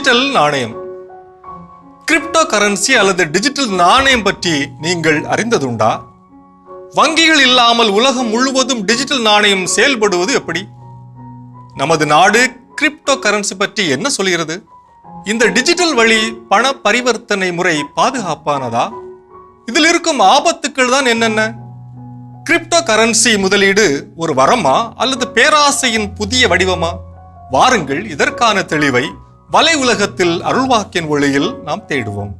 Digital நாணயம். Crypto currency அல்லது digital நாணயம் பற்றி நீங்கள் அறிந்ததுண்டா? வங்கிகள் இல்லாமல் உலகம் முழுவதும் டிஜிட்டல் நாணயம் செயல்படுவது எப்படி? நமது நாடு கிரிப்டோ கரன்சி பற்றி என்ன சொல்கிறது? இந்த டிஜிட்டல் வழி பண பரிவர்த்தனை முறை பாதுகாப்பானதா? இதில் இருக்கும் ஆபத்துக்கள் தான் என்னென்ன? கிரிப்டோ கரன்சி முதலீடு ஒரு வரமா அல்லது பேராசையின் புதிய வடிவமா? வாருங்கள், இதற்கான தெளிவை வலை உலகத்தில் அருள்வாக்கின் ஒளியில் நாம் தேடுவோம்.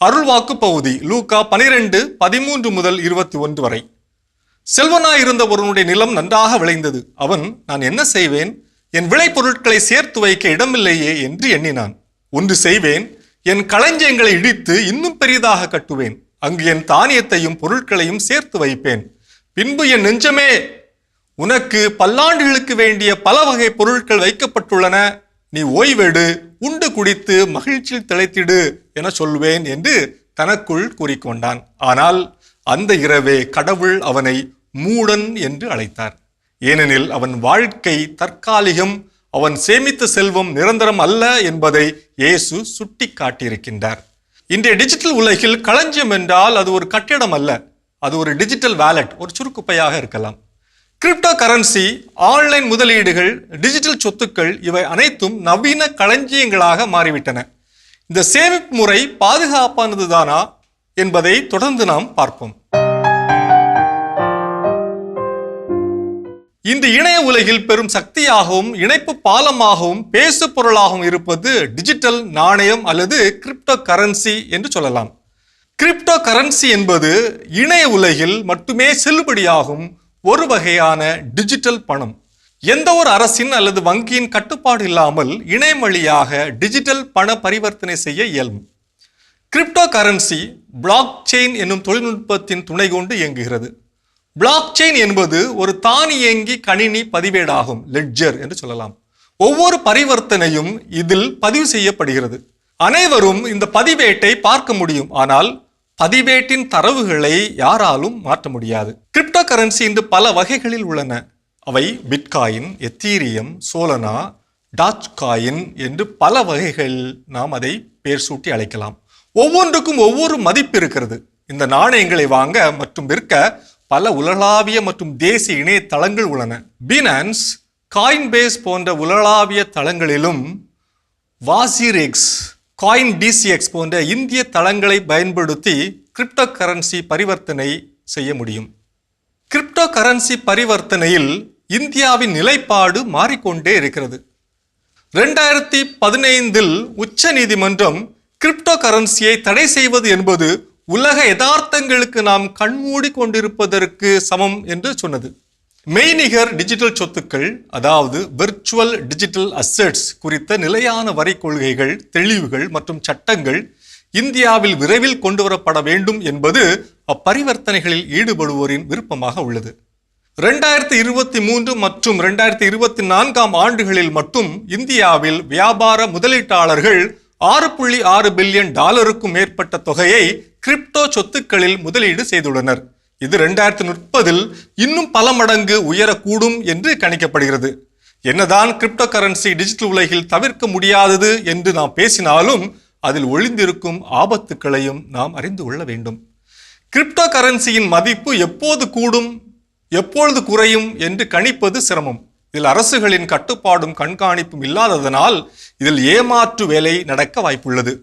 அருள்வாக்கு பகுதி லூக்கா 12:13 முதல் 21 வரை. செல்வனாயிருந்த ஒருவனுடைய நிலம் நன்றாக விளைந்தது. அவன், நான் என்ன செய்வேன்? என் விளைபொருட்களை சேர்த்து வைக்க இடமில்லையே என்று எண்ணினான். ஒன்று செய்வேன், என் களஞ்சியங்களை இடித்து இன்னும் பெரிதாக கட்டுவேன். அங்கு என் தானியத்தையும் பொருட்களையும் சேர்த்து வைப்பேன். பின்பு என் நெஞ்சமே, உனக்கு பல்லாண்டுகளுக்கு வேண்டிய பல வகை பொருட்கள் வைக்கப்பட்டுள்ளன. நீ ஓய்வெடு, உண்டு குடித்து மகிழ்ச்சியில் திளைத்திடு என சொல்வேன் என்று தனக்குள் கூறிக்கொண்டான். ஆனால் அந்த இரவே கடவுள் அவனை மூடன் என்று அழைத்தார். ஏனெனில் அவன் வாழ்க்கை தற்காலிகம், அவன் சேமித்த செல்வம் நிரந்தரம் அல்ல என்பதை இயேசு சுட்டி காட்டியிருக்கின்றார். இன்றைய டிஜிட்டல் உலகில் களஞ்சியம் என்றால் அது ஒரு கட்டிடம் அல்ல, அது ஒரு டிஜிட்டல் வாலெட், ஒரு சுருக்குப்பையாக இருக்கலாம். கிரிப்டோ கரன்சி, ஆன்லைன் முதலீடுகள், டிஜிட்டல் சொத்துக்கள் இவை அனைத்தும் நவீன களஞ்சியங்களாக மாறிவிட்டன. இந்த சேமிப்பு முறை பாதுகாப்பானதுதானா என்பதை தொடர்ந்து நாம் பார்ப்போம். இந்த இணைய உலகில் பெரும் சக்தியாகவும் இணைப்பு பாலமாகவும் பேசு பொருளாகவும் இருப்பது டிஜிட்டல் நாணயம் அல்லது கிரிப்டோ கரன்சி என்று சொல்லலாம். கிரிப்டோ கரன்சி என்பது இணைய உலகில் மட்டுமே செல்லுபடியாகும் ஒரு வகையான டிஜிட்டல் பணம். எந்த ஒரு அரசின் அல்லது வங்கியின் கட்டுப்பாடு இல்லாமல் இணையம் வழியாக டிஜிட்டல் பண பரிவர்த்தனை செய்ய இயலும். கிரிப்டோ கரன்சி பிளாக் செயின் என்னும் தொழில்நுட்பத்தின் துணை கொண்டு இயங்குகிறது. பிளாக் செயின் என்பது ஒரு தானியங்கி கணினி பதிவேடாகும், லெட்ஜர் என்று சொல்லலாம். ஒவ்வொரு பரிவர்த்தனையும் இதில் பதிவு செய்யப்படுகிறது. அனைவரும் இந்த பதிவேட்டை பார்க்க முடியும், ஆனால் பதிவேட்டின் தரவுகளை யாராலும் மாற்ற முடியாது. கிரிப்டோ கரன்சி இன்று பல வகைகளில் உள்ளன. அவை பிட்காயின், எத்தீரியம், சோலனா, டாச் காயின் என்று பல வகைகள் நாம் அதை பேர் சூட்டி அழைக்கலாம். ஒவ்வொன்றுக்கும் ஒவ்வொரு மதிப்பு இருக்கிறது. இந்த நாணயங்களை வாங்க மற்றும் விற்க பல உலகளாவிய மற்றும் தேசிய இணையதளங்கள் உள்ளன. பினான்ஸ், காயின்பேஸ் போன்ற உலகளாவிய தளங்களிலும் வாசிரெக்ஸ், காயின் டிசிஎக்ஸ் போன்ற இந்திய தளங்களை பயன்படுத்தி கிரிப்டோ கரன்சி பரிவர்த்தனை செய்ய முடியும். கிரிப்டோ கரன்சி பரிவர்த்தனையில் இந்தியாவின் நிலைப்பாடு மாறிக்கொண்டே இருக்கிறது. 2015 உச்ச நீதிமன்றம் கிரிப்டோ கரன்சியை தடை செய்வது என்பது உலக யதார்த்தங்களுக்கு நாம் கண்மூடி கொண்டிருப்பதற்கு சமம் என்று சொன்னது. மெய்நிகர் டிஜிட்டல் சொத்துக்கள், அதாவது விர்ச்சுவல் டிஜிட்டல் அசெட்ஸ் குறித்த நிலையான வரி கொள்கைகள், தெளிவுகள் மற்றும் சட்டங்கள் இந்தியாவில் விரைவில் கொண்டு வரப்பட வேண்டும் என்பது அப்பரிவர்த்தனைகளில் ஈடுபடுவோரின் விருப்பமாக உள்ளது. 2023 மற்றும் 2024 ஆண்டுகளில் மட்டும் இந்தியாவில் வியாபார முதலீட்டாளர்கள் $6.6 பில்லியன் மேற்பட்ட தொகையை கிரிப்டோ சொத்துக்களில் முதலீடு செய்துள்ளனர். இது 2030 இன்னும் பல மடங்கு உயரக்கூடும் என்று கணிக்கப்படுகிறது. என்னதான் கிரிப்டோ கரன்சி டிஜிட்டல் உலகில் தவிர்க்க முடியாதது என்று நாம் பேசினாலும் அதில் ஒளிந்திருக்கும் ஆபத்துக்களையும் நாம் அறிந்து கொள்ள வேண்டும். கிரிப்டோ கரன்சியின் மதிப்பு எப்போது கூடும், எப்பொழுது குறையும் என்று கணிப்பது சிரமம். இதில் அரசுகளின் கட்டுப்பாடும் கண்காணிப்பும் இல்லாததனால் இதில் ஏமாற்று வேலை நடக்க வாய்ப்புள்ளது.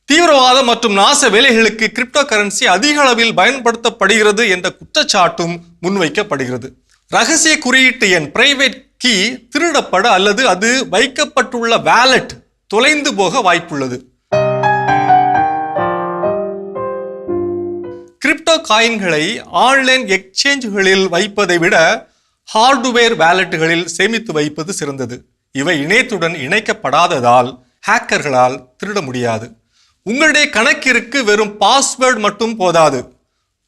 தீவிரவாத மற்றும் நாச வேலைகளுக்கு கிரிப்டோ கரன்சி அதிக அளவில் பயன்படுத்தப்படுகிறது என்ற குற்றச்சாட்டும் முன்வைக்கப்படுகிறது. ரகசிய குறியீட்டு எண், பிரைவேட் கீ திருடப்பட அல்லது அது வைக்கப்பட்டுள்ள வாலெட் தொலைந்து போக வாய்ப்புள்ளது. கிரிப்டோ காயின்களை ஆன்லைன் எக்ஸ்சேஞ்சுகளில் வைப்பதை விட ஹார்ட்வேர் வாலெட்டுகளில் சேமித்து வைப்பது சிறந்தது. இவை இணையத்துடன் இணைக்கப்படாததால் ஹேக்கர்களால் திருட முடியாது. உங்களுடைய கணக்கிற்கு வெறும் பாஸ்வேர்டு மட்டும் போதாது.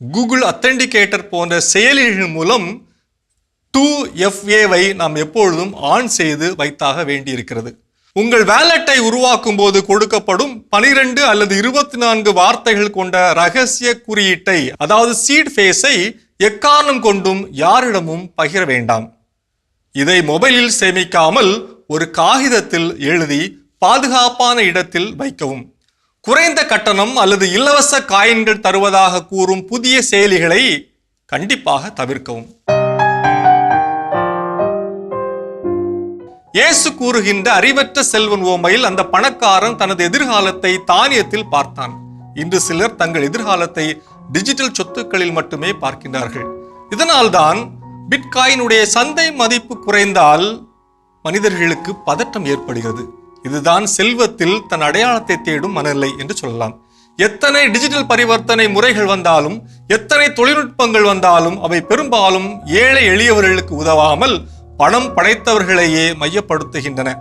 கூகுள் அத்தென்டிகேட்டர் போன்ற செயலிகள் மூலம் 2FA நாம் எப்பொழுதும் ஆன் செய்து வைத்தாக வேண்டியிருக்கிறது. உங்கள் வாலெட்டை உருவாக்கும் போது கொடுக்கப்படும் 12 அல்லது 24 வார்த்தைகள் கொண்ட ரகசிய குறியீட்டை, அதாவது சீட் ஃபேஸை எக்காரணம் கொண்டும் யாரிடமும் பகிர வேண்டாம். இதை மொபைலில் சேமிக்காமல் ஒரு காகிதத்தில் எழுதி பாதுகாப்பான இடத்தில் வைக்கவும். குறைந்த கட்டணம் அல்லது இலவச காயின்கள் தருவதாக கூறும் புதிய செயலிகளை கண்டிப்பாக தவிர்க்கவும். இயேசு கூறுகின்ற அறிவற்ற செல்வன் உவமையில் அந்த பணக்காரன் தனது எதிர்காலத்தை தானியத்தில் பார்த்தான். இன்று சிலர் தங்கள் எதிர்காலத்தை டிஜிட்டல் சொத்துக்களில் மட்டுமே பார்க்கின்றார்கள். இதனால்தான் பிட்காயினுடைய சந்தை மதிப்பு குறைந்தால் மனிதர்களுக்கு பதட்டம் ஏற்படுகிறது. இதுதான் செல்வத்தில் தன் அடையாளத்தை தேடும் மனநிலை என்று சொல்லலாம். எத்தனை டிஜிட்டல் பரிவர்த்தனை முறைகள் வந்தாலும், எத்தனை தொழில்நுட்பங்கள் வந்தாலும் அவை பெரும்பாலும் ஏழை எளியவர்களுக்கு உதவாமல் பணம் படைத்தவர்களையே மையப்படுத்துகின்றன.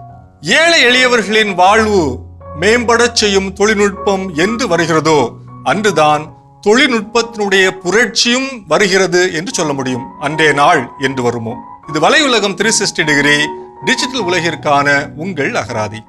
ஏழை எளியவர்களின் வாழ்வு மேம்படச் செய்யும் தொழில்நுட்பம் என்று வருகிறதோ அன்றுதான் தொழில்நுட்பத்தினுடைய புரட்சியும் வருகிறது என்று சொல்ல முடியும். அன்றைய நாள் என்று வருமோ? இது வலையுலகம் 360 டிகிரி டிஜிட்டல் உலகிற்கான உங்கள் அகராதி.